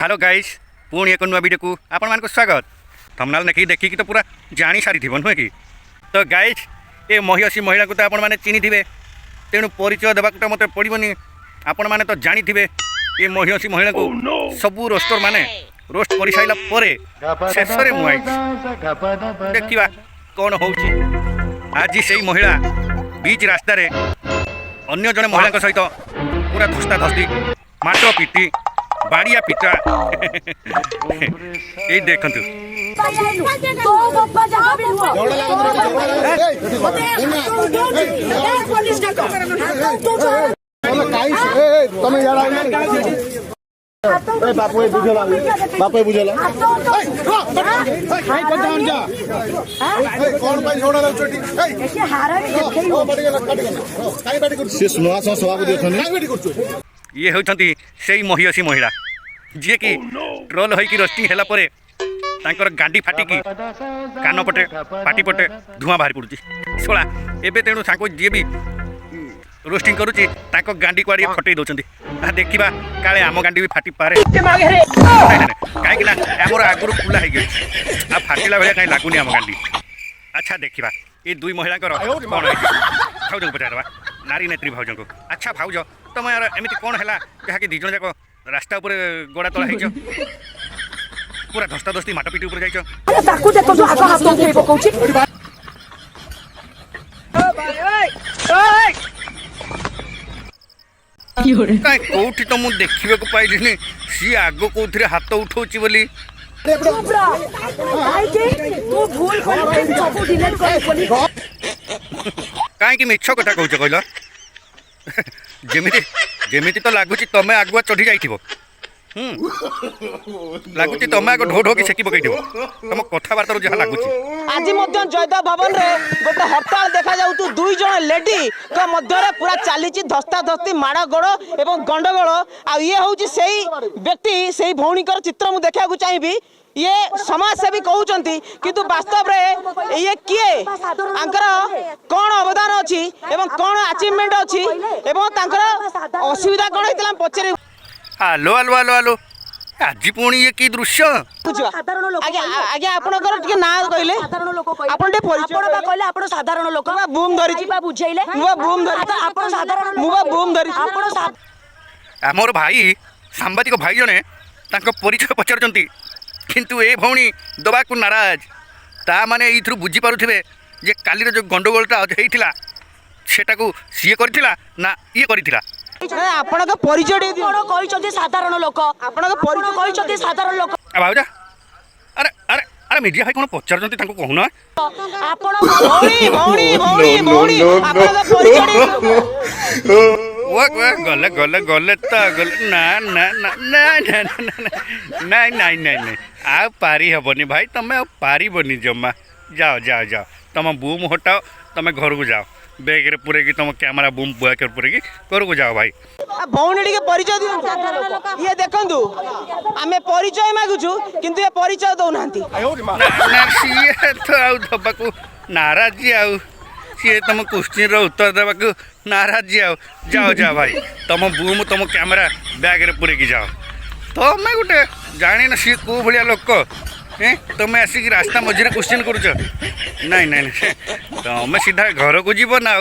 Hello guys पुणी एक नुआ वीडियो को आपण मान स्वागत। थंबनेल देखी देखिकी तो पूरा जानी सारी नुहे कि तो गाइस ये महिषी महिला को तो आपण मैंने चिन्ह थे तेणु परिचय देवाक तो मत पड़ोनी। आपण मैंने तो जानी थे ये महिषी महिला को सबू रोस्टर माने रोस्ट कर सारा पर शेष में मुझे देखा कौन हो आज से महिला बीच रास्तार अन्य जड़े महिला सहित पूरा धस्ता धस्ती माट पिटी बाड़िया पिटा ये देखंतु बापू बुझला ये होती से महिषी महिला जी कि ट्रोल होइकी रोस्टिंग हैला परे तांकर गांडी फाटिकी कान पटे पाटी पटे धुआं बाहरी पड़ुची शोला एबे तेणु तांको जी भी रोस्टिंग करुची तांको गांडी कुआड़ी फटई दउचंदी देखिबा काले आम गांडी भी फाटी पारे कहीं ना आमर आगुरी खुला हो गई आ फाटिला भाई कहीं लगुनि आम गांडी। अच्छा देखिबा ये दुई महिला कौन भाउज को पचारवा नारी नेत्री भाउज को। अच्छा भाउज तुम यार एमती कौन है जहाँकि दिज जाक रास्ता उपर गोड़ा तला हो पूरा धस्ता धस्ती माट पिटी उपर जाइछ कौटी तो मुझे देखा पाइलिनी सी आग कौन हाथ उठाऊँ बोली कहीं मिछ कथा कौच कहल जमी तो लगुच तुम आगुआ चढ़ी जाइए लगुच तुम आग ढो ढो कि सेकी पकई तुम कथबार्ता जहाँ लगुच आज जयदेव भवन में गोटे हड़ताल देखा जाऊ दुई जन लेडी मध्य पूरा चली धस्ता धस्ती माड़ गोड़ एवं गंडगोल आ ये हूँ से व्यक्ति से भौणीकर चित्र मुझे देखा चाहिए ये समाजसेवी कहते किंतु वास्तव रे ये किए आंकर कौन अवदान अच्छी एवं कौन अचीवमेंट अच्छी एवं तांकर असुविधा कौन होता पचारे। हेलो हेलो हेलो हेलो आज पुणी ये की दृश्य आज्ञा आपनकर टिके ना कहले आपन टे परिचय कहले आपन साधारण लोक बूम धरिछि बुझैले मुबा बूम धरि आपन साधारण मुबा बूम धरि आपन हमर भाई सांबादिक भाई जने तांको परिचय पचारचंती किंतु ए भौणी दबा को नाराज ता माने इथरु बुझी पारुथिबे जे काली रो जो गंडगोलटा हेइथिला सेटा को सीए करथिला ना ये करथिला। आपन का परिचय दे दियो कहि छथि साधारण लोक आपन का परिचय कहि छथि साधारण लोक बाबूजा अरे अरे अरे मीडिया भाई कोन पचारचंती तांको कहूना आपन भौणी भौणी भौणी भौणी आपन का परिचय दे वो गले गले गले तो गले ना ना ना ना ना ना ना ना ना आ पारी हेनी भाई तुम आ पारबनी जमा जाओ जाओ जाओ तुम बूम हटाओ तुम घर को जाओ बैग रे पूरे की तुम कैमरा बूम बुआ कर पूरे की घर को जाओ भाई भौणी टिके परिचय दियो ये देखंतु आमे परिचय मागुछु किंतु ये परिचय दउ नांती ना सीए तो आउ दबाकू नाराज आउ सी तुम क्वेश्चन उत्तर देवाक नाराज आओ जाओ जाओ भाई तुम बूम तुम कैमेरा बैग रे पूरे की जाओ तुम गोटे जानी ना सी कौ भाया लोक तुम आसिक रास्ता मझे क्वेश्चन करुच नाई नाई तुम सीधा घर को जीव ना।